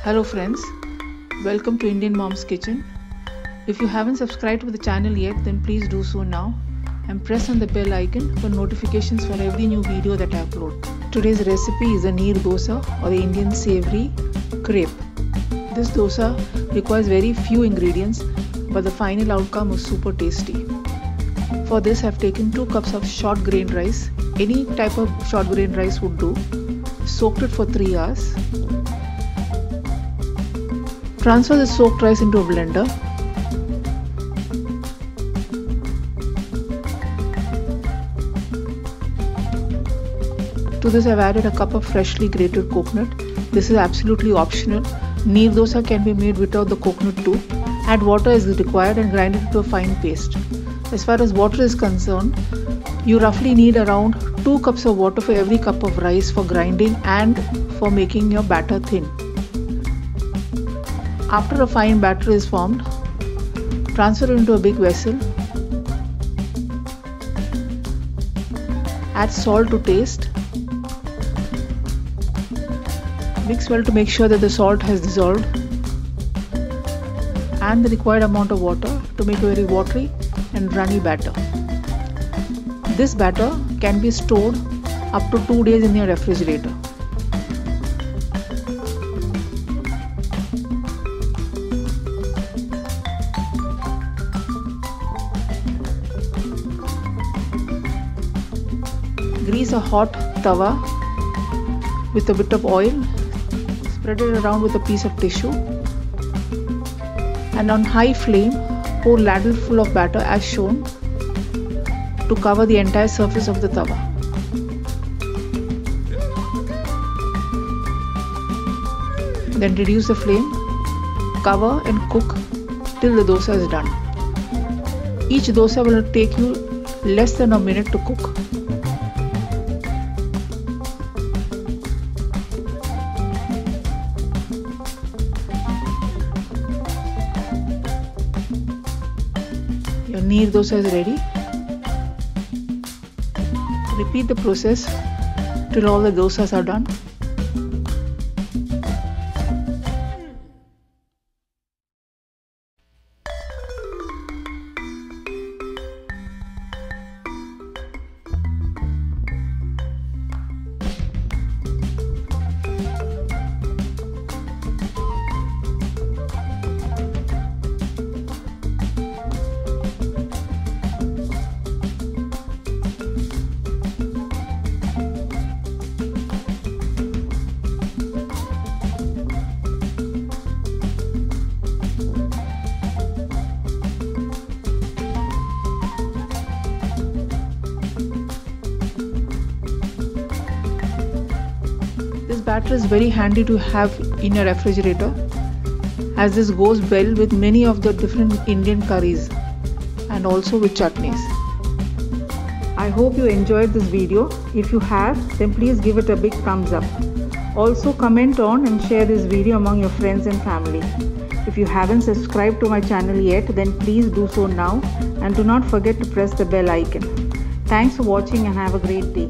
Hello friends, welcome to Indian Mom's Kitchen. If you haven't subscribed to the channel yet, then please do so now and press on the bell icon for notifications for every new video that I upload. Today's recipe is a Neer Dosa, or the Indian savory crepe. This dosa requires very few ingredients, but the final outcome is super tasty. For this I have taken 2 cups of short grained rice. Any type of short grained rice would do. Soaked it for 3 hours. Transfer the soaked rice into a blender. To this I have added a cup of freshly grated coconut. This is absolutely optional. Neer dosa can be made without the coconut too. Add water as required and grind it to a fine paste. As far as water is concerned, you roughly need around 2 cups of water for every cup of rice for grinding and for making your batter thin. After a fine batter is formed, transfer it into a big vessel. Add salt to taste. Mix well to make sure that the salt has dissolved, and the required amount of water to make a very watery and runny batter. This batter can be stored up to 2 days in your refrigerator. Grease a hot tava with a bit of oil. Spread it around with a piece of tissue, and on high flame pour ladle full of batter as shown to cover the entire surface of the tava. Then reduce the flame, cover and cook till the dosa is done. Each dosa will take you less than a minute to cook. Your Neer dosa is ready. Repeat the process till all the dosas are done. This batter is very handy to have in your refrigerator, as this goes well with many of the different Indian curries and also with chutneys. I hope you enjoyed this video. If you have, then please give it a big thumbs up. Also comment on and share this video among your friends and family. If you haven't subscribed to my channel yet, then please do so now, and do not forget to press the bell icon. Thanks for watching and have a great day.